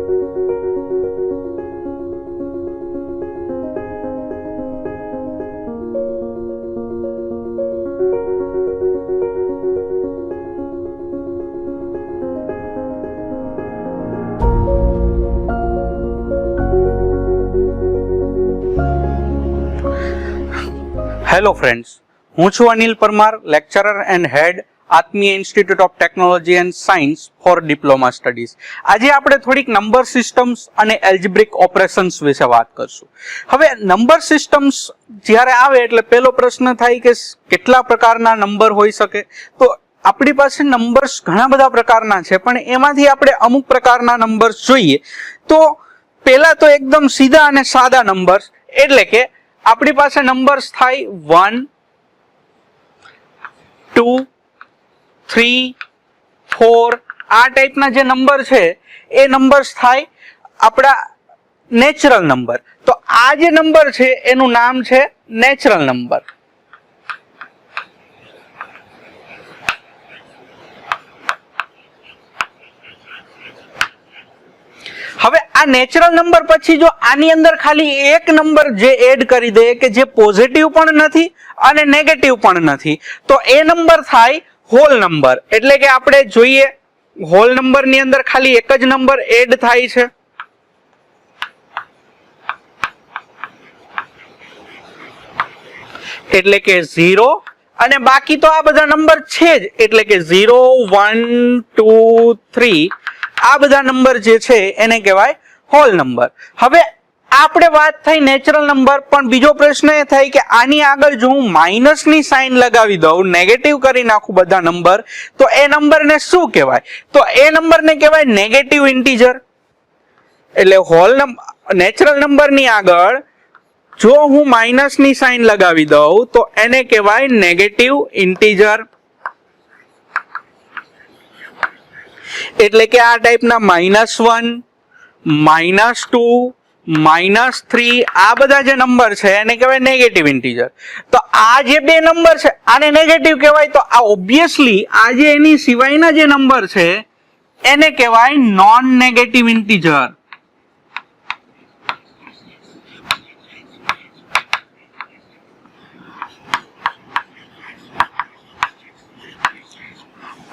Hello friends, હું છું Anil Parmar, lecturer and head Atmiya institute of technology and science for diploma studies. આજે આપણે થોડીક નંબર સિસ્ટમ્સ અને એલ્જબ્રિક ઓપરેશન્સ વિશે વાત કરશું. હવે નંબર સિસ્ટમ્સ જ્યારે આવે એટલે પહેલો પ્રશ્ન થાય કે કેટલા પ્રકારના નંબર હોઈ શકે. તો આપણી પાસે નંબર્સ ઘણા બધા પ્રકારના છે, પણ એમાંથી આપણે અમુક પ્રકારના નંબર્સ જોઈએ. તો પહેલા તો એકદમ સીધા અને સાદા નંબર્સ, એટલે કે આપણી પાસે નંબર્સ થાય 1, 2, 3, 4 આ ટાઈપના જે નંબર છે એ નંબર્સ થાય આપણા નેચરલ નંબર. તો આ જે નંબર છે એનું નામ છે નેચરલ નંબર. હવે આ નેચરલ નંબર પછી જો આની અંદર ખાલી એક નંબર જે એડ કરી દે કે જે પોઝિટિવ પણ નથી અને નેગેટિવ પણ નથી, તો એ નંબર થાય હોલ નંબર. એટલે કે આપણે જોઈએ હોલ નંબર ની અંદર ખાલી એક જ નંબર એડ થાય છે, એટલે કે 0, અને બાકી તો આ બધા નંબર છે જ, એટલે કે 0, 1, 2, 3 આ બધા નંબર જે છે એને કહેવાય હોલ નંબર. હવે આપણે વાત થઈ નેચરલ નંબર, પણ બીજો પ્રશ્ન એ થાય કે આની આગળ જો હું માઇનસ ની સાઇન લગાવી દઉં, નેગેટિવ કરી નાખું બધા નંબર, તો એ નંબરને શું કહેવાય? તો એ નંબરને કહેવાય નેગેટિવ ઇન્ટીજર. એટલે હોલ નેચરલ નંબરની આગળ જો હું માઇનસ ની સાઇન લગાવી દઉં તો એને કહેવાય નેગેટિવ ઇન્ટીજર. એટલે કે આ ટાઈપના -1, -2, -3 આ બધા જે નંબર છે એને કહેવાય નેગેટિવ ઇન્ટીજર. તો આ જે બે નંબર છે આને નેગેટિવ કહેવાય. તો આ ઓબ્વિયસલી આ જે એની સિવાયના જે નંબર છે એને કહેવાય નોન નેગેટિવ ઇન્ટીજર.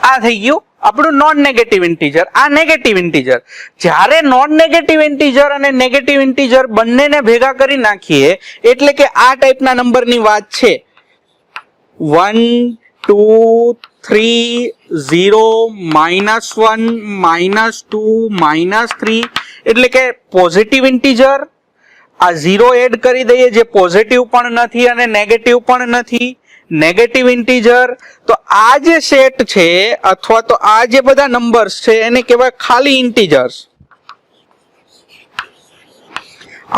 આ થઈ ગયું આપણું નોન નેગેટિવ ઇન્ટીજર. આ નેગેટિવ ઇન્ટીજર. જ્યારે નોન નેગેટિવ ઇન્ટીજર અને નેગેટિવ ઇન્ટીજર બંનેને ભેગા કરી નાખીએ એટલે કે આ ટાઈપના નંબરની વાત છે, 1, 2, 3, 0, -1, -2, -3 એટલે કે પોઝિટિવ ઇન્ટીજર. આ 0 એડ કરી દઈએ જે પોઝિટિવ પણ નથી અને નેગેટિવ પણ નથી, નેગેટિવ ઇન્ટીજર. તો આ જે સેટ છે અથવા તો આ જે બધા નંબર્સ છે એને કહેવાય ખાલી ઇન્ટીજર્સ.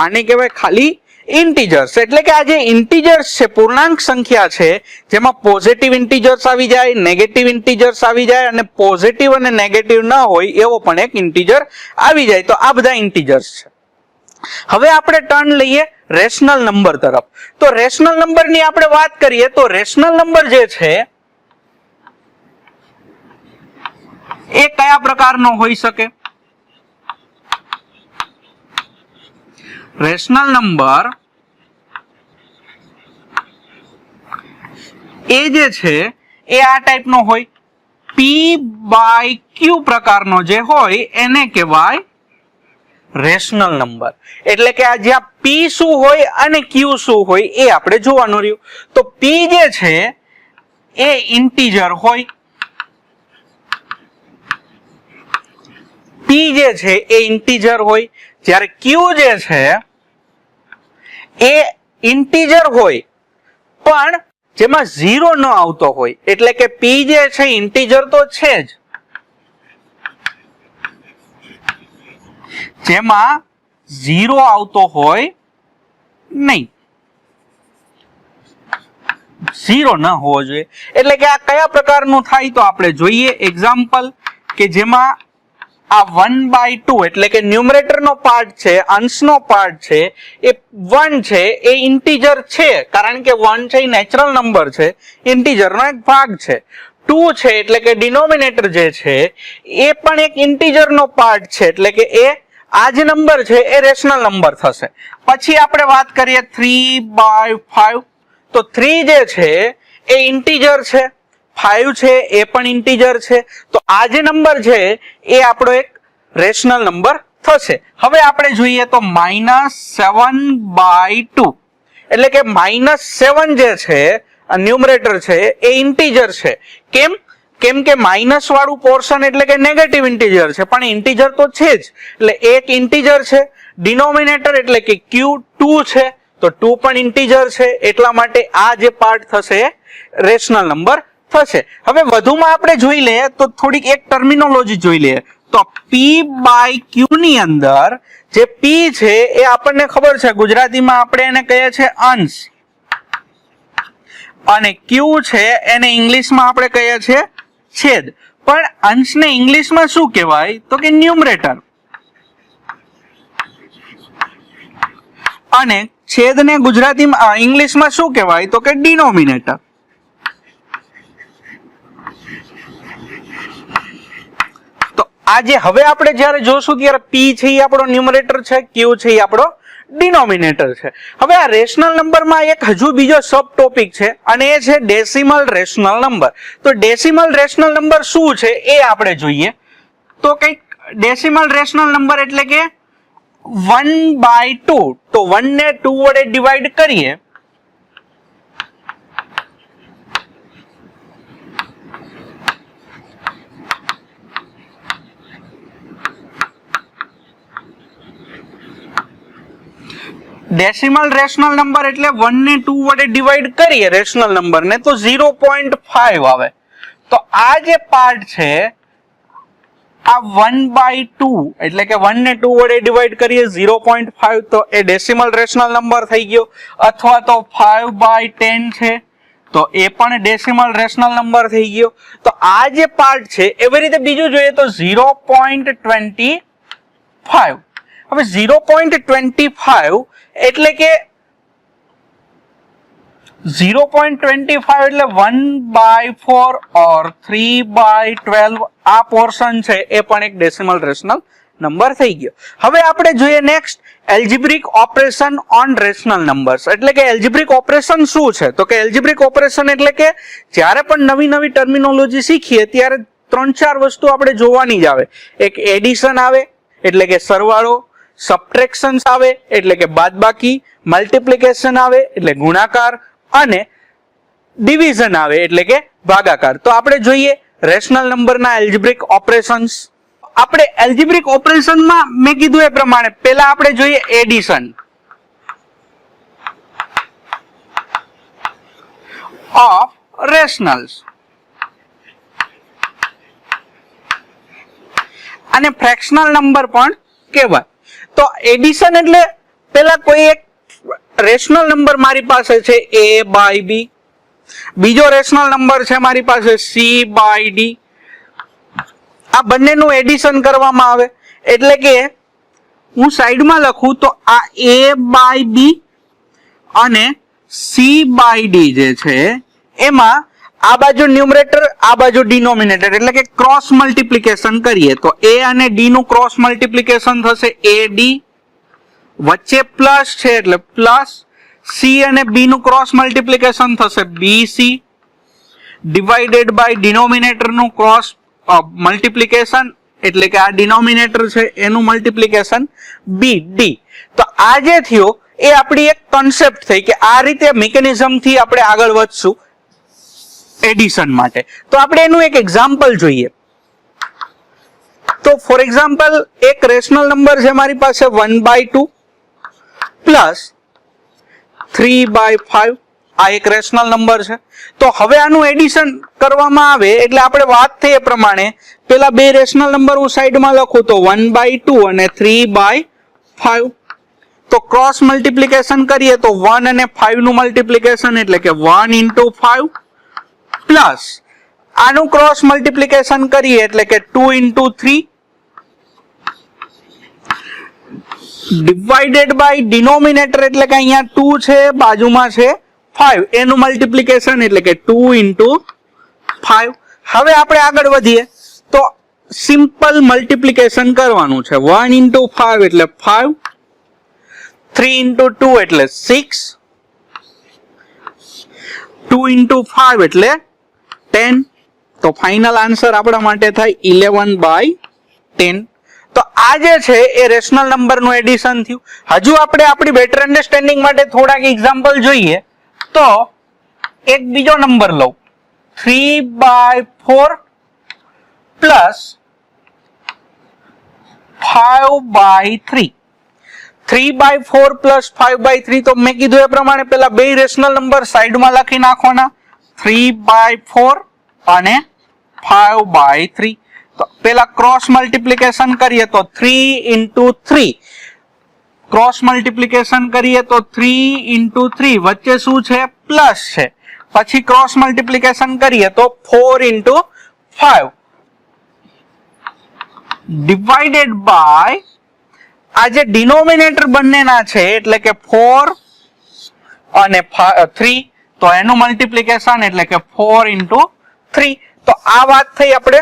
આને કહેવાય ખાલી ઇન્ટીજર્સ. એટલે કે આ જે ઇન્ટીજર્સ છે, પૂર્ણાંક સંખ્યા છે, જેમાં પોઝિટિવ ઇન્ટીજર્સ આવી જાય, નેગેટિવ ઇન્ટીજર્સ આવી જાય અને પોઝિટિવ અને નેગેટિવ ન હોય એવો પણ એક ઇન્ટીજર આવી જાય. તો આ બધા ઇન્ટીજર્સ છે. હવે આપણે ટર્ન લઈએ રેશનલ નંબર તરફ. તો રેશનલ નંબરની આપણે વાત કરીએ તો રેશનલ નંબર જે છે એ કયા પ્રકારનો હોઈ શકે? રેશનલ નંબર એ જે છે એ આ ટાઈપનો હોય, p/q પ્રકારનો જે હોય એને કહેવાય રેશનલ નંબર. એટલે કે આ જ્યાં p શું હોય અને q શું હોય એ આપણે જોવાનું રહ્યું. તો p જે છે એ ઇન્ટીજર હોય, p જે છે એ ઇન્ટીજર હોય, જ્યારે q જે છે એ ઇન્ટીજર હોય પણ જેમાં 0 ન આવતો હોય. એટલે કે p જે છે ઇન્ટીજર તો છે જ, જેમાં 0 આવતો હોય નહીં, 0 ન હોવો જોઈએ. એટલે કે આ કયા પ્રકારનું થાય તો આપણે જોઈએ એક્ઝામ્પલ કે જેમાં આ 1/2 એટલે કે ન્યુમરેટર નો પાર્ટ છે, અંશનો પાર્ટ છે એ 1 છે, એ ઇન્ટીજર છે કારણ કે 1 છે એ નેચરલ નંબર છે, ઇન્ટીજર નો એક ભાગ છે. 2 છે એટલે કે ડિનોમિનેટર જે છે એ પણ એક ઇન્ટીજર નો પાર્ટ છે, એટલે કે એ આ જે નંબર છે એ રેશનલ નંબર થશે. પછી આપણે વાત કરીએ 3/5. તો 3 જે છે એ ઇન્ટીજર છે, 5 છે એ પણ ઇન્ટીજર છે. તો આ જે નંબર છે એ આપણો એક રેશનલ નંબર થશે. હવે આપણે જોઈએ તો -7/2 એટલે કે -7 જે છે ન્યુમરેટર છે એ ઇન્ટીજર છે. કેમ કે માઇનસ વાળું પોર્શન એટલે કે નેગેટિવ ઇન્ટીજર છે, પણ ઇન્ટીજર તો છે જ, એટલે એક ઇન્ટીજર છે. ડિનોમિનેટર એટલે કે Q2 છે, તો 2 પણ ઇન્ટીજર છે, એટલા માટે આ જે પાર્ટ થશે રેશનલ નંબર થશે. હવે વધુમાં આપણે જોઈ લઈએ તો થોડીક એક ટર્મિનોલોજી જોઈ લઈએ. તો P/Q ની અંદર જે P છે એ આપણને ખબર છે, ગુજરાતીમાં આપણે એને કહીએ છીએ અંશ, અને Q છે એને ઇંગ્લિશમાં આપણે કહીએ છીએ છેદ. પણ અંશને ઇંગ્લિશમાં શું કહેવાય તો કે ન્યુમરેટર, અને છેદને ગુજરાતીમાં ઇંગ્લિશમાં શું કહેવાય તો કે ડિનોમિનેટર. તો આજે હવે આપણે જ્યારે જોશું ત્યારે P છે એ આપણો ન્યુમરેટર છે, Q છે એ આપણો ડિનોમિનેટર છે. હવે આ રેશનલ નંબરમાં એક હજુ બીજો સબ ટોપિક છે, અને એ છે ડેસિમલ રેશનલ નંબર. તો ડેસિમલ રેશનલ નંબર શું છે એ આપણે જોઈએ. તો કંઈક ડેસિમલ રેશનલ નંબર એટલે કે 1/2. તો 1 ને 2 વડે ડિવાઈડ કરીએ ડેસિમલ રેશનલ નંબર એટલે 1 ને 2 વડે ડિવાઈડ કરીએ રેશનલ નંબર ને તો 0.5 આવે. તો આ જે પાર્ટ છે આ 1/2 એટલે કે 1 ને 2 વડે ડિવાઈડ કરીએ 0.5, તો એ ડેસિમલ રેશનલ નંબર થઈ ગયો. અથવા તો 5/10 છે તો એ પણ ડેસિમલ રેશનલ નંબર થઈ ગયો. તો આ જે પાર્ટ છે એવી રીતે બીજું જોઈએ તો 0.25. હવે 0.25 એટલે કે 0.25 એટલે 1/4 ઓર 3/12 આ પોર્શન છે એ પણ એક ડેસિમલ રેશનલ નંબર થઈ ગયો. હવે આપણે જોઈએ next algebraic operation on rational numbers. એટલે કે એલ્જિબ્રિક ઓપરેશન શું છે તો કે એલ્જિબ્રિક ઓપરેશન એટલે કે જ્યારે પણ નવી નવી ટર્મિનોલોજી શીખીએ ત્યારે 3-4 વસ્તુ આપણે જોવાની જ આવે. એક એડિશન આવે એટલે કે સરવાળો, સબટ્રેક્શન્સ આવે એટલે કે બાદબાકી, મલ્ટીપ્લિકેશન આવે એટલે ગુણાકાર, અને ડિવિઝન આવે એટલે કે ભાગાકાર. તો આપણે જોઈએ રેશનલ નંબરના એલ્જિબ્રિક ઓપરેશન્સ. આપણે એલ્જિબ્રિક ઓપરેશનમાં મેં કીધું એ પ્રમાણે પહેલા આપણે જોઈએ એડિશન ઓફ રેશનલ્સ, અને ફ્રેક્શનલ નંબર પણ કહેવાય. તો એડિશન એટલે પેલા કોઈ એક રેશનલ નંબર મારી પાસે છે A/B, બીજો રેશનલ નંબર છે મારી પાસે C/D. આ બંનેનું એડિશન કરવામાં આવે એટલે કે હું સાઈડમાં લખું તો આ A/B અને C/D જે છે એમાં આ બાજુ ન્યુમરેટર આ બાજુ ડિનોમિનેટર એટલે કે ક્રોસ મલ્ટીપ્લિકેશન કરીએ તો A અને D નું ક્રોસ મલ્ટીપ્લિકેશન થશે AD, વચ્ચે પ્લસ છે એટલે પ્લસ, C અને B નું ક્રોસ મલ્ટીપ્લિકેશન થશે BC, ડિવાઇડેડ બાય ડિનોમિનેટર નું ક્રોસ મલ્ટીપ્લિકેશન એટલે કે આ ડિનોમિનેટર છે એનું મલ્ટીપ્લિકેશન BD. તો આ જે થયો એ આપણી એક કોન્સેપ્ટ થઈ કે આ રીતે મિકેનિઝમ થી આપણે આગળ વધશું એડિશન માટે. તો આપણે એનું એક એક્ઝામ્પલ જોઈએ. તો ફોર એક્ઝામ્પલ એક રેશનલ નંબર છે મારી પાસે 1/2 પ્લસ 3/5. આ એક રેશનલ નંબર છે. તો હવે આનું એડિશન કરવામાં આવે એટલે આપણે વાત થઈ એ પ્રમાણે પેલા બે રેશનલ નંબર હું સાઈડમાં લખું તો 1/2 અને 3/5. તો ક્રોસ મલ્ટીપ્લિકેશન કરીએ તો 1 અને 5 નું મલ્ટીપ્લિકેશન એટલે કે 1 × 5 પ્લસ આનું ક્રોસ મલ્ટીપ્લિકેશન કરીએ એટલે કે 2 × 3 ડિવાઇડેડ બાય ડિનોમિનેટર એટલે કે અહીંયા 2 છે બાજુમાં છે 5 એનું મલ્ટીપ્લિકેશન એટલે કે 2 × 5. હવે આપણે આગળ વધીએ તો સિમ્પલ મલ્ટિપ્લિકેશન કરવાનું છે. 1 into 5 એટલે 5, 3 into 2 એટલે 6, 2 into 5 એટલે 10. તો ફાઇનલ આન્સર આપણા માટે થાય 11/10. તો આ જે છે એ રેશનલ નંબરનું એડિશન થયું. હજુ આપણે આપણી બેટર અન્ડરસ્ટેન્ડિંગ માટે થોડાક એક્ઝામ્પલ જોઈએ. તો એક બીજો નંબર લઉં, 3/4 પ્લસ 5/3. 3/4 પ્લસ 5/3 તો મેં કીધું એ પ્રમાણે પેલા બે રેશનલ નંબર સાઈડમાં લખી નાખવાના, 3/4 અને 5/3. તો પેલા ક્રોસ મલ્ટિપ્લિકેશન કરીએ તો 3 into 3, ક્રોસ મલ્ટિપ્લિકેશન કરીએ તો 3 into 3 વચ્ચે શું છે? પ્લસ છે. પછી ક્રોસ મલ્ટિપ્લિકેશન કરીએ તો 4 into 5 ડિવાઇડેડ બાય આ જે ડિનોમિનેટર બંનેના છે એટલે કે 4 અને 3, તો એનું મલ્ટિપ્લિકેશન એટલે કે 4 into 3. તો આ વાત થઈ આપણે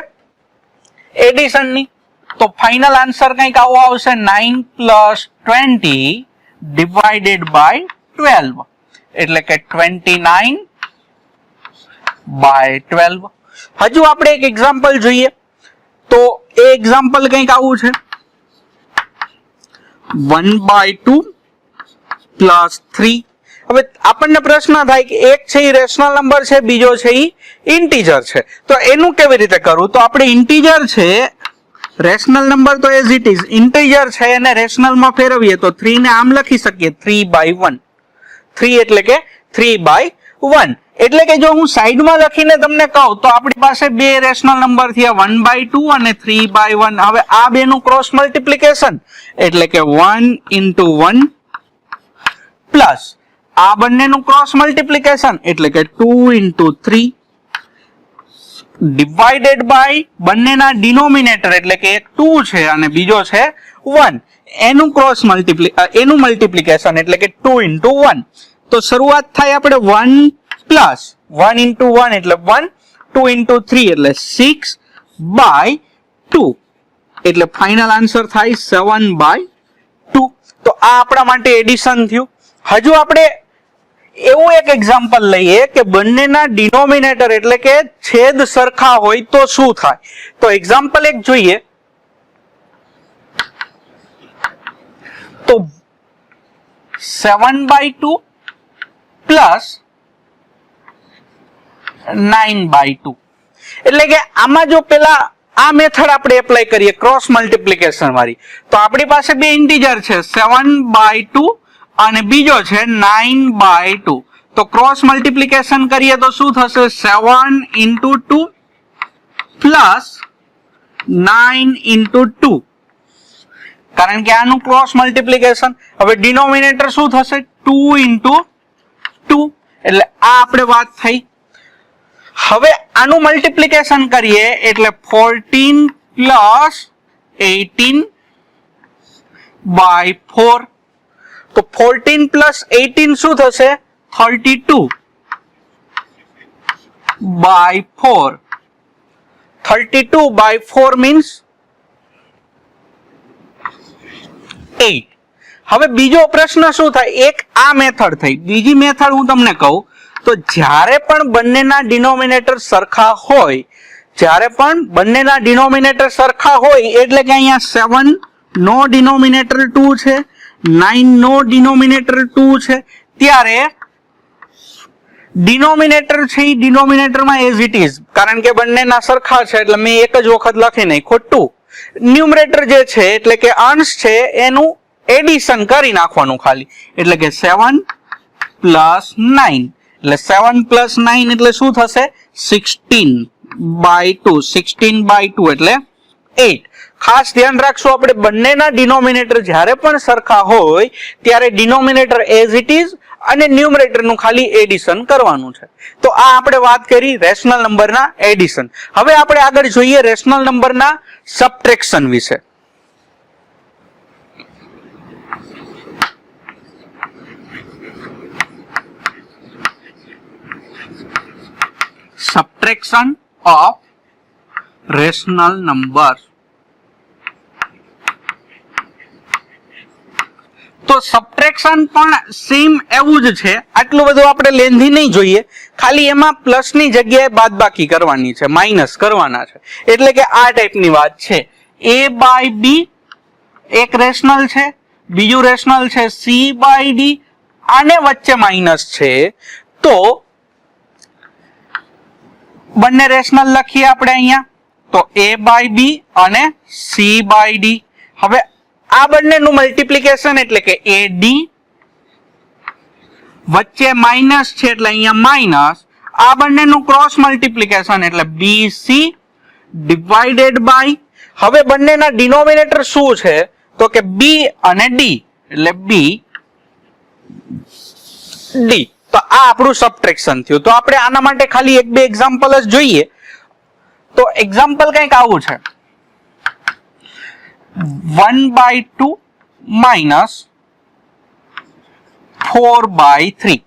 એડિશનની. તો ફાઇનલ આન્સર કંઈક આવો આવશે, 9 plus 20 ડિવાઇડેડ બાય 12 એટલે કે 29/12. હજુ આપણે એક એક્ઝામ્પલ જોઈએ. તો એ એક્ઝામ્પલ કંઈક આવું છે, 1/2 પ્લસ 3. હવે આપણને પ્રશ્ન થાય કે એક છે એ રેશનલ નંબર છે, બીજો છે એ ઇન્ટીજર છે. તો એનું કેવી રીતે કરવું? તો આપણે ઇન્ટીજર છે, રેશનલ નંબર તો એઝ ઇટ ઇઝ, ઇન્ટીજર છે એને રેશનલમાં ફેરવીએ તો 3 ને આમ લખી શકીએ 3/1. 3 એટલે કે 3/1. એટલે કે જો હું સાઈડમાં લખીને તમને કહું તો આપણી પાસે બે રેશનલ નંબર થયા, 1/2 અને 3/1. હવે આ બેનું ક્રોસ મલ્ટિપ્લિકેશન એટલે કે 1 into 1 પ્લસ આ બંનેનું ક્રોસ મલ્ટિપ્લિકેશન એટલે કે 2 into 3 ડિવાઇડેડ બાય બંનેના ડિનોમિનેટર એટલે કે એક 2 છે અને બીજો છે 1, એનું ક્રોસ એનું મલ્ટિપ્લિકેશન એટલે કે 2 into 1. તો શરૂઆત થાય આપણે 1 પ્લસ 1 into 1 એટલે 1, 2 into 3 એટલે 6/2 એટલે ફાઇનલ આન્સર થાય 7/2. તો આ આપણા માટે એડિશન થયું. હજુ આપણે એવું એક એક્ઝામ્પલ લઈએ કે બંનેના ડિનોમિનેટર એટલે કે છેદ સરખા હોય તો શું થાય. તો એક્ઝામ્પલ એક જોઈએ. તો 7/2 પ્લસ 9/2 એટલે કે આમાં જો પેલા આ મેથડ આપણે એપ્લાય કરીએ ક્રોસ મલ્ટિપ્લિકેશન વાળી, તો આપણી પાસે બે ઇન્ટીજર છે 7/2 અને બીજો છે 9/2. તો ક્રોસ મલ્ટિપ્લિકેશન કરીએ તો શું થશે? 7 into 2 પ્લસ 9 into 2, કારણ કે આનું ક્રોસ મલ્ટિપ્લિકેશન. હવે ડિનોમિનેટર શું થશે? 2 into 2 એટલે આ આપણે વાત થઈ. હવે આનું મલ્ટિપ્લિકેશન કરીએ એટલે 14 plus 18/4. તો 14 plus 18 શું થશે? 32/4. 32/4 means 8. હવે બીજો પ્રશ્ન શું થાય? એક આ મેથડ થઈ, બીજી મેથડ હું તમને કહું તો જ્યારે પણ બંનેના ડિનોમિનેટર સરખા હોય, એટલે કે અહીંયા 7 નો ડિનોમિનેટર 2 છે, 9 નો ડિનોમિનેટર 2 છે, ત્યારે ડિનોમિનેટર છે એ ડિનોમિનેટરમાં એઝ ઇટ ઇઝ, કારણ કે બંનેના સરખા છે એટલે મેં એક જ વખત લખી નાખ્યો 2. ન્યુમરેટર જે છે એટલે કે અંશ છે એનું એડિશન કરી નાખવાનું ખાલી, એટલે કે 7 plus 9 એટલે 7 plus 9 એટલે શું થશે? 16/2. 16/2 એટલે 8. ખાસ ધ્યાન રાખશું, આપણે બંનેના ડિનોમિનેટર જ્યારે પણ સરખા હોય ત્યારે ડિનોમિનેટર એઝ ઇટ ઇઝ અને ન્યુમરેટરનું ખાલી એડિશન કરવાનું છે. તો આ આપણે વાત કરી રેશનલ નંબરના એડિશન. હવે આપણે આગળ જોઈએ રેશનલ નંબરના સબટ્રેક્શન વિશે. subtraction of rational number. તો સબટ્રેક્શન પણ સેમ એવું જ છે, આટલું બધું આપણે લેન્ધી નહીં જોઈએ, ખાલી એમાં પ્લસ ની જગ્યાએ બાદબાકી કરવાની છે, માઇનસ કરવાના છે, એટલે કે આ ટાઈપની વાત છે. a બાય b એક રેશનલ છે, બીજું રેશનલ છે c બાય d, આને વચ્ચે માઇનસ છે, તો બંને રેશનલ લખીએ આપણે અહીંયા, તો a બાય b અને c બાય d. હવે આ બંનેનું મલ્ટીપ્લિકેશન એટલે કે AD, વચ્ચે માઇનસ છે એટલે અહીંયા માઇનસ, આ બંનેનું ક્રોસ મલ્ટીપ્લિકેશન એટલે BC ડિવાઇડેડ બાય, હવે બંનેના ડિનોમિનેટર શું છે તો કે B અને D, એટલે B D. તો આ આપણું સબટ્રેક્શન થયું. તો આપણે આના માટે ખાલી એક બે એક્ઝામ્પલ જ જોઈએ. તો એક્ઝામ્પલ કંઈક આવું છે, 1/2 minus 4/3.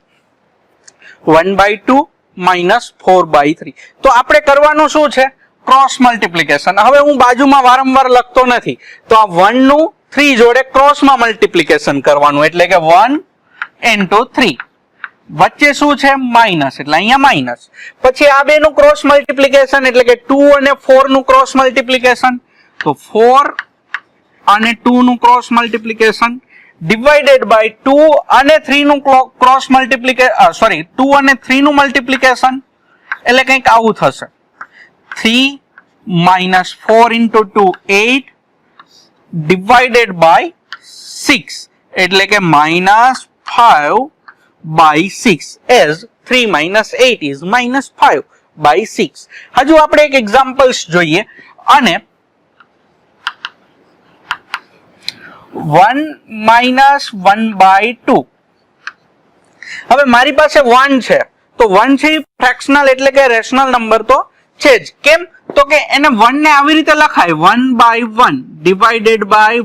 1/2 minus 4/3. તો આપણે કરવાનું શું છે? Cross multiplication. હવે હું બાજુમાં વારંવાર લખતો નથી, તો આ 1 નું 3 જોડે ક્રોસમાં મલ્ટીપ્લિકેશન કરવાનું, એટલે કે 1 into 3. વચ્ચે શું છે? માઇનસ, એટલે અહીંયા માઇનસ. પછી આ બે નું ક્રોસ મલ્ટીપ્લિકેશન એટલે કે 2 અને 4 નું ક્રોસ મલ્ટીપ્લિકેશન, તો 4 અને 2 નું ક્રોસ મલ્ટીપ્લિકેશન ડિવાઇડેડ બાય 2 અને 3 નું ક્રોસ મલ્ટીપ્લિકેશન, સોરી 2 અને 3 નું મલ્ટીપ્લિકેશન, એટલે કંઈક આવું થશે. 3 minus 4 into 2 8 divided by 6, એટલે કે minus 5 by 6, as 3 minus 8 is minus 5 by 6. હજુ આપણે એક એક્ઝામ્પલ્સ જોઈએ, અને 1 minus 1/2. હવે મારી પાસે 1 છે, તો 1 છે એ ફ્રેક્શનલ એટલે કે રેશનલ નંબર તો છે જ. કેમ? તો કે એને 1 ને આવી રીતે લખાય 1/1 ડિવાઇડેડ બાય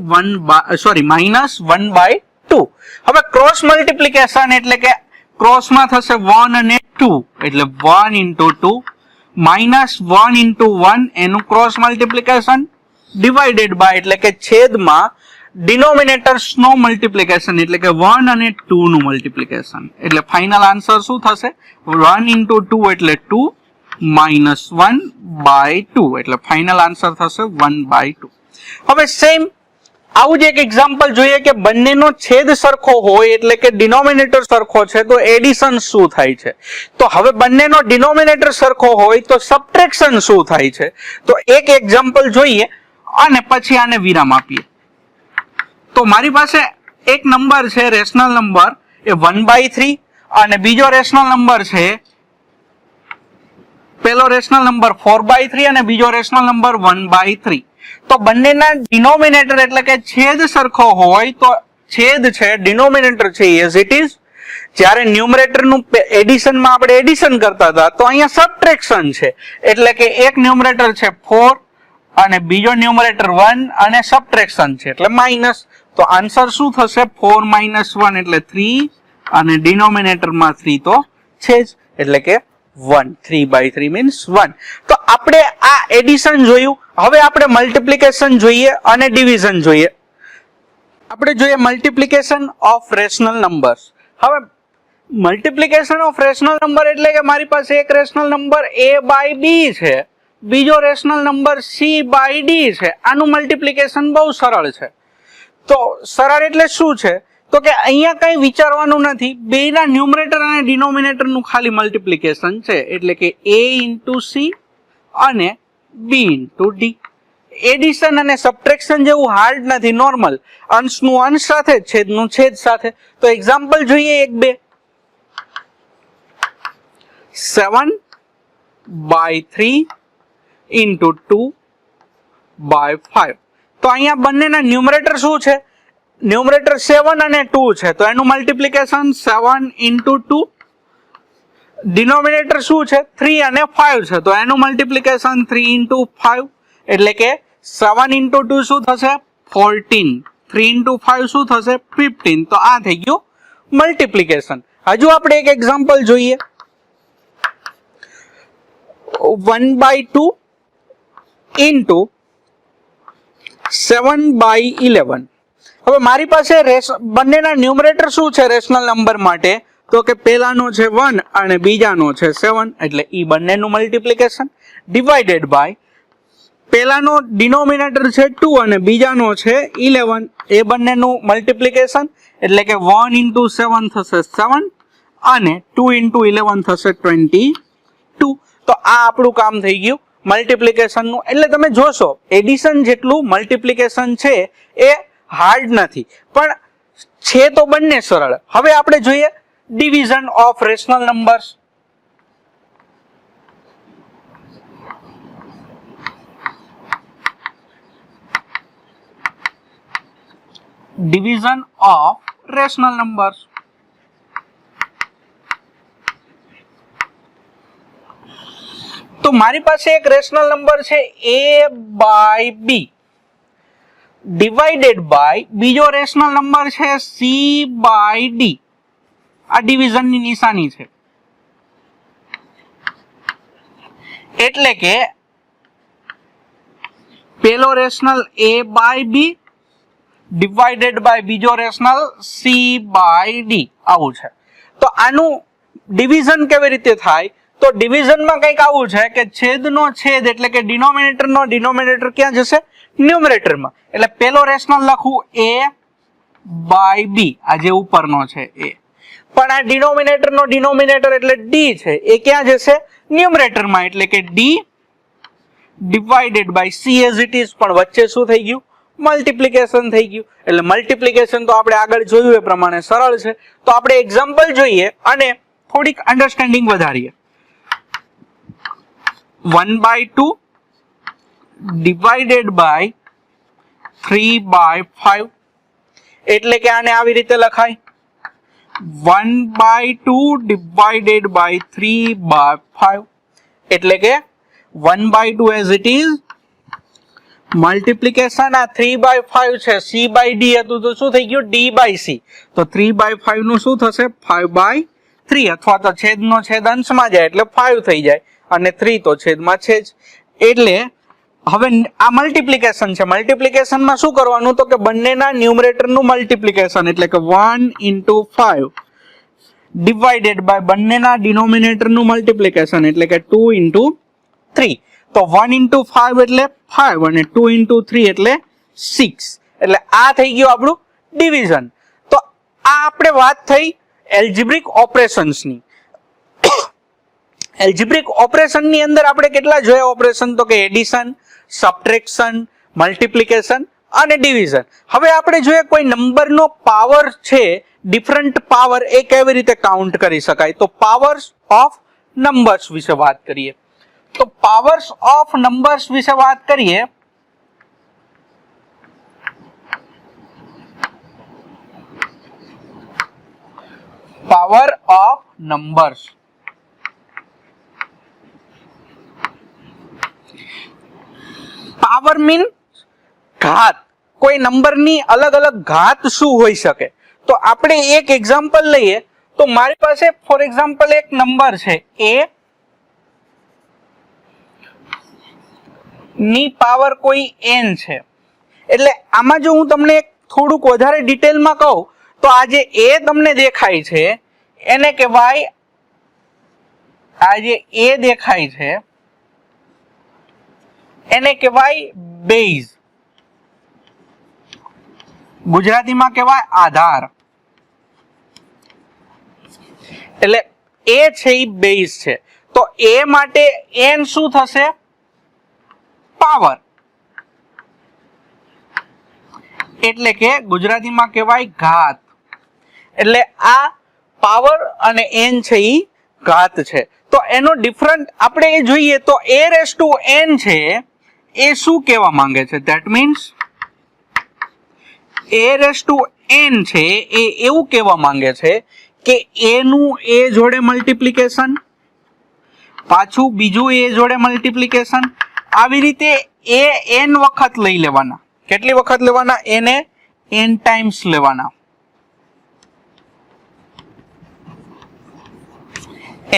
minus 1/2. હવે ક્રોસ મલ્ટીપ્લિકેશન એટલે કે ક્રોસમાં થશે 1 અને 2, એટલે 1 into 2 minus 1 into 1 એનું ક્રોસ મલ્ટીપ્લિકેશન ડિવાઇડેડ બાય એટલે કે છેદમાં ડિનોમિનેટર્સ નો મલ્ટીપ્લિકેશન એટલે કે 1 અને 2 નું મલ્ટીપ્લિકેશન, એટલે ફાઇનલ આન્સર શું થશે? 1 into 2 એટલે 2 minus 1/2, એટલે ફાઇનલ આન્સર થશે 1/2. હવે સેમ આવું જ એક એક્ઝામ્પલ જોઈએ કે બંનેનો છેદ સરખો હોય એટલે કે ડિનોમિનેટર સરખો છે, તો એડિશન શું થાય છે? તો હવે બંનેનો ડિનોમિનેટર સરખો હોય તો સબટ્રેક્શન શું થાય છે? તો એક એક્ઝામ્પલ જોઈએ અને પછી આને વિરામ આપીએ. તો મારી પાસે એક નંબર છે રેશનલ નંબર, એ 1/3, અને બીજો રેશનલ નંબર છે, પેલો રેશનલ નંબર 4/3 અને બીજો રેશનલ નંબર 1/3. તો બંનેના ડિનોમિનેટર એટલે કે છેદ સરખો હોય તો છેદ છે, ડિનોમિનેટર છે એઝ ઇટ ઇઝ. જ્યારે ન્યુમરેટર નું એડિશનમાં આપણે એડિશન કરતા હતા, તો અહીંયા સબટ્રેક્શન છે, એટલે કે એક ન્યુમરેટર છે 4 અને બીજો ન્યુમરેટર 1 અને સબટ્રેક્શન છે એટલે માઇનસ. તો આન્સર શું થશે? 4 minus 1 એટલે 3 અને ડિનોમિનેટરમાં 3 તો છે જ, એટલે કે 1. 3/3 means 1. તો આપણે આ એડિશન જોયું. હવે આપણે મલ્ટીપ્લિકેશન જોઈએ અને ડિવિઝન જોઈએ. આપણે જોઈએ મલ્ટીપ્લિકેશન ઓફ રેશનલ નંબર્સ. હવે મલ્ટીપ્લિકેશન ઓફ રેશનલ નંબર એટલે કે મારી પાસે એક rational number a by b છે, બીજો rational number c by d છે. આનું મલ્ટીપ્લિકેશન બહુ સરળ છે. તો સરળ એટલે શું છે? તો કે અહીંયા કઈ વિચારવાનું નથી, બેના ન્યુમરેટર અને ડિનોમિનેટર નું ખાલી મલ્ટીપ્લિકેશન છે, એટલે કે a into c અને b into d. એડિશન અને સબટ્રેક્શન જેવું હાર્ડ નથી, નોર્મલ. અંશનું અંશ સાથે, છેદનું છેદ સાથે. તો એક્ઝામ્પલ જોઈએ એક બે. 7/3 into 2/5. તો અહીંયા બંનેના ન્યુમરેટર શું છે? ન્યુમરેટર 7 અને 2 છે, તો એનું મલ્ટીપ્લિકેશન 7 into 2. ડિનોમિનેટર શું છે? 3 અને 5 છે, તો એનું મલ્ટીપ્લિકેશન 3 into 5, એટલે કે 7 into 2 શું થશે? 14. 3 into 5 શું થશે? 15. તો આ થઈ ગયું મલ્ટીપ્લિકેશન. હજુ આપણે એક એક્ઝામ્પલ જોઈએ. 1/2 ઇન્ટુ 7/11. હવે મારી પાસે બંનેના ન્યુમરેટર શું છે રેશનલ નંબર માટે? તો કે પહેલાનો છે 1 અને બીજાનો છે 7, એટલે ઈ બંનેનું મલ્ટીપ્લિકેશન ડિવાઇડેડ બાય પહેલાનો ડિનોમિનેટર છે 2 અને બીજાનો છે 11, એ બંનેનું મલ્ટીપ્લિકેશન એટલે કે 1 into 7 થશે 7 અને 2 into 11 થશે 22. તો આ આપણું કામ થઈ ગયું મલ્ટીપ્લિકેશનનું. એટલે તમે જોશો એડિશન જેટલું મલ્ટીપ્લિકેશન છે એ હાર્ડ નથી, પણ છે તો બંને સરળ. હવે આપણે જોઈએ division of rational numbers. Division of rational numbers. તો મારી પાસે એક રેશનલ નંબર છે a/b ડિવાઇડેડ બાય બીજો રેશનલ નંબર છે c/d. આ ડિવિઝનની નિશાની છે, એટલે કે પેલો રેશનલ a/b ડિવાઇડેડ બાય બીજો રેશનલ c/d આવું છે. તો આનું ડિવિઝન કેવી રીતે થાય? તો ડિવિઝનમાં કંઈક આવું છે કે છેદનો છેદ એટલે કે ડિનોમિનેટરનો ડિનોમિનેટર ક્યાં જશે? ન્યુમરેટરમાં. એટલે પેલો રેશનલ લખું a/b, આ જે ઉપરનો છે એ, પણ આ ડિનોમિનેટરનો ડિનોમિનેટર એટલે d છે એ ક્યાં જશે? ન્યુમરેટરમાં, એટલે કે d divided by c as it is, પણ વચ્ચે શું થઈ ગયું? મલ્ટીપ્લિકેશન થઈ ગયું. એટલે મલ્ટીપ્લિકેશન તો આપણે આગળ જોયું એ પ્રમાણે સરળ છે. તો આપણે એક્ઝામ્પલ જોઈએ અને થોડીક અન્ડરસ્ટેન્ડિંગ વધારીએ. 1/2 ડિવાઇડેડ બાય 3/5, એટલે કે આને આવી રીતે લખાય 1/2 ડિવાઇડેડ બાય 3/5, એટલે કે 1/2 એઝ ઇટ ઇઝ મલ્ટીપ્લિકેશન આ 3/5 છે, c/d હતું તો શું થઈ ગયું? d/c. તો 3/5 નું શું થશે? 5/3, અથવા તો છેદનો છેદ અંશમાં જાય એટલે 5 થઈ જાય અને 3 તો છેદમાં છે જ. એટલે હવે આ મલ્ટીપ્લિકેશન છે. મલ્ટીપ્લિકેશનમાં શું કરવાનું? તો કે બંનેના ન્યુમરેટરનું મલ્ટીપ્લિકેશન એટલે કે 1 into 5 ડિવાઇડેડ બાય બંનેના ડિનોમિનેટરનું મલ્ટીપ્લિકેશન એટલે કે 2 into 3. તો 1 into 5 એટલે 5 અને 2 into 3 એટલે 6. એટલે આ થઈ ગયું આપણું ડિવિઝન. તો આ આપણે વાત થઈ એલ્જિબ્રિક ઓપરેશન્સની. એલ્જિબ્રિક ઓપરેશનની અંદર આપણે કેટલા જોયા ઓપરેશન? તો કે એડિશન, સબટ્રેક્શન, મલ્ટીપ્લિકેશન અને ડિવિઝન. હવે આપણે જોઈએ કોઈ નંબરનો પાવર છે, ડિફરન્ટ પાવર, એ કેવી રીતે કાઉન્ટ કરી શકાય? તો પાવર્સ ઓફ નંબર્સ વિશે વાત કરીએ. તો પાવર્સ ઓફ નંબર્સ વિશે વાત કરીએ power of numbers. Power mean ઘાત. કોઈ નંબરની અલગ અલગ ઘાત શું હોઈ શકે? તો આપણે એક એક્ઝામ્પલ લઈએ. તો મારી પાસે ફોર એક્ઝામ્પલ એક નંબર છે a ની પાવર કોઈ n છે. એટલે આમાં જો હું તમને થોડુંક વધારે ડિટેલમાં કહું તો આ જે a તમને દેખાય છે એને કહેવાય, આ જે a દેખાય છે એને કહેવાય બેઝ. ગુજરાતીમાં કહેવાય આધાર. એટલે a છે એ બેઝ છે. તો a માટે n શું થશે? પાવર. એટલે કે ગુજરાતીમાં કહેવાય ઘાત. એટલે આ પાવર અને n છે એ ઘાત છે. તો એનો ડિફરન્ટ આપણે એ જોઈએ તો a રેઝ ટુ n છે એ શું કહેવા માંગે છે? That means a raise to n છે એ એવું કહેવા માંગે છે કે a નું a જોડે મલ્ટીપ્લિકેશન, પાછું બીજું a જોડે મલ્ટીપ્લિકેશન, આવી રીતે a n વખત લઈ લેવાના. કેટલી વખત લેવાના? એને n ટાઈમ્સ લેવાના.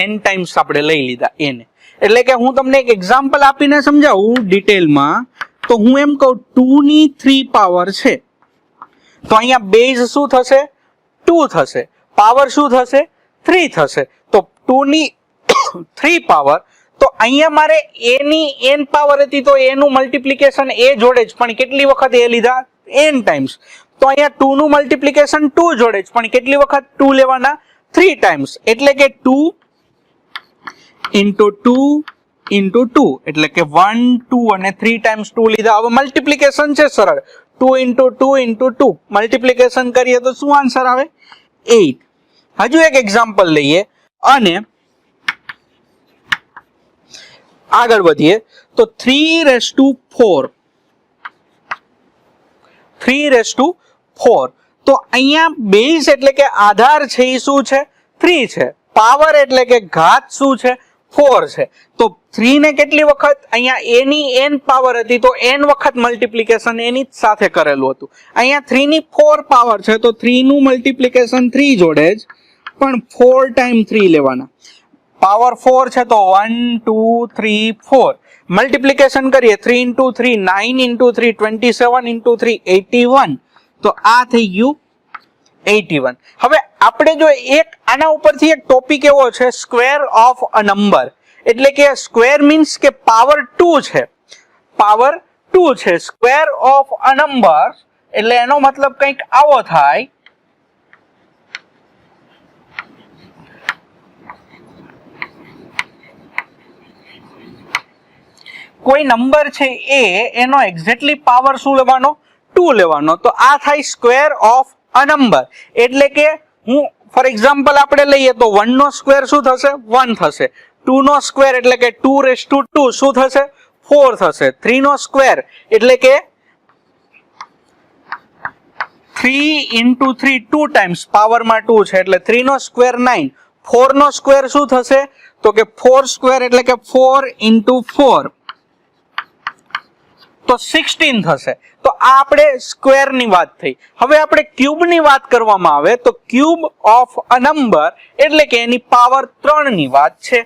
n ટાઈમ્સ આપણે લઈ લીધા એને. એટલે કે હું તમને એક એક્ઝામ્પલ આપીને સમજાવું ડિટેલમાં, તો હું એમ કહું 2 ની 3 પાવર છે, તો અહીંયા બેઝ શું થશે? 2 થશે, પાવર શું થશે? 3 થશે. તો 2 ની 3 પાવર, તો અહીંયા મારે a ની n પાવર હતી, તો a નું મલ્ટીપ્લિકેશન a જોડે જ, પણ કેટલી વખત a લીધા? n times. તો અહીંયા 2 નું મલ્ટીપ્લિકેશન 2 જોડે જ, પણ કેટલી વખત 2 લેવાના? 3 ટાઈમ્સ. એટલે કે 2 into 2 into 2, એટલે કે 1 2 અને 3 ટાઈમ્સ 2 લીધા. હવે મલ્ટીપ્લિકેશન છે સરળ, 2 into 2 into 2 મલ્ટીપ્લિકેશન કરીએ તો શું આન્સર આવે? 8. હજુ એક એક્ઝામ્પલ લઈએ અને આગળ વધીએ. તો 3/4, 3/4. તો અહીંયા બેઝ એટલે કે આધાર છે એ શું છે? 3 છે. પાવર એટલે કે ઘાત શું છે? 4 છે. તો 3 ને કેટલી વખત? અહીંયા a ની n પાવર હતી, તો n વખત મલ્ટીપ્લિકેશન એની સાથે કરેલું હતું. અહીંયા 3 ની 4 પાવર છે, તો 3 નું મલ્ટીપ્લિકેશન 3 જોડે જ, પણ 4 ટાઈમ 3 લેવાના. પાવર 4 છે, તો 1 2 3 4 મલ્ટીપ્લિકેશન કરીએ 3 into 3 9 into 3 27 into 3 81. તો આ થઈ ગયું 81. હવે આપણે જો એક આના ઉપરથી એક ટોપિક એવો છે, સ્ક્વેર ઓફ અ નંબર, એટલે કે સ્ક્વેર મીન્સ કે પાવર 2 છે, પાવર 2 છે. સ્ક્વેર ઓફ અ નંબર એટલે એનો મતલબ કંઈક આવો થાય, કોઈ નંબર છે એ, એનો એક્ઝેક્ટલી પાવર શું લેવાનો? 2 લેવાનો. તો આ થાય સ્ક્વેર ઓફ અ નંબર. એટલે કે હું ફોર એક્ઝામ્પલ આપણે લઈએ તો 1 નો સ્ક્વેર શું થશે? 1 થશે. 2 નો સ્ક્વેર એટલે કે 2/2 શું થશે? 4 થશે. 3 નો સ્ક્વેર એટલે કે 3 into 3 2 ટાઈમ્સ, પાવરમાં 2 છે એટલે 3 નો સ્ક્વેર 9. 4 નો સ્ક્વેર શું થશે? તો કે 4 સ્ક્વેર એટલે કે 4 into 4, તો 16 થશે. તો આ આપણે સ્ક્વેર ની વાત થઈ. હવે આપણે ક્યુબ ની વાત કરવામાં આવે તો ક્યુબ ઓફ અ નંબર એટલે કે એની પાવર 3 ની વાત છે.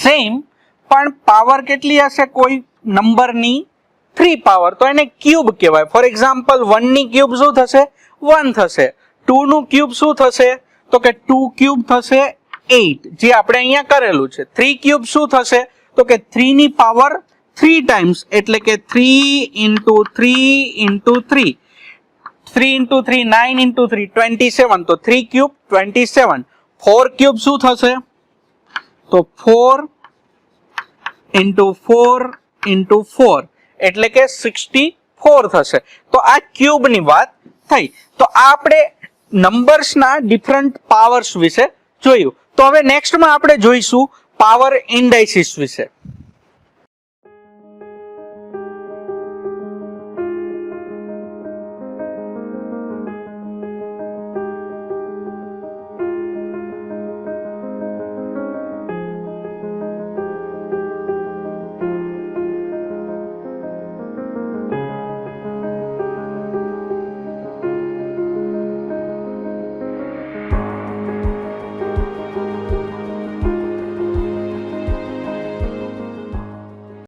સેમ પણ પાવર કેટલી હશે કોઈ નંબરની? 3 પાવર, તો એને ક્યુબ કહેવાય. ફોર એક્ઝામ્પલ 1 ની ક્યુબ શું થશે? 1 થશે. 2 નું ક્યુબ શું થશે? તો કે 2 ક્યુબ થશે 8, જે આપણે અહીંયા કરેલું છે. 3 ક્યુબ શું થશે? તો કે 3 ની પાવર 3 ટાઈમ્સ એટલે કે 3 into 3 into 3, 3 into 3 9 into 3 27, તો 3 ક્યુબ 27. 4 ક્યુબ શું થશે? તો 4 into 4 into 4 એટલે કે 64 થશે. તો આ ક્યુબ ની વાત થઈ. તો આપણે નંબર્સના ડિફરન્ટ પાવર્સ વિશે જોયું. તો હવે નેક્સ્ટમાં આપણે જોઈશું પાવર ઇન્ડાઇસિસ વિશે.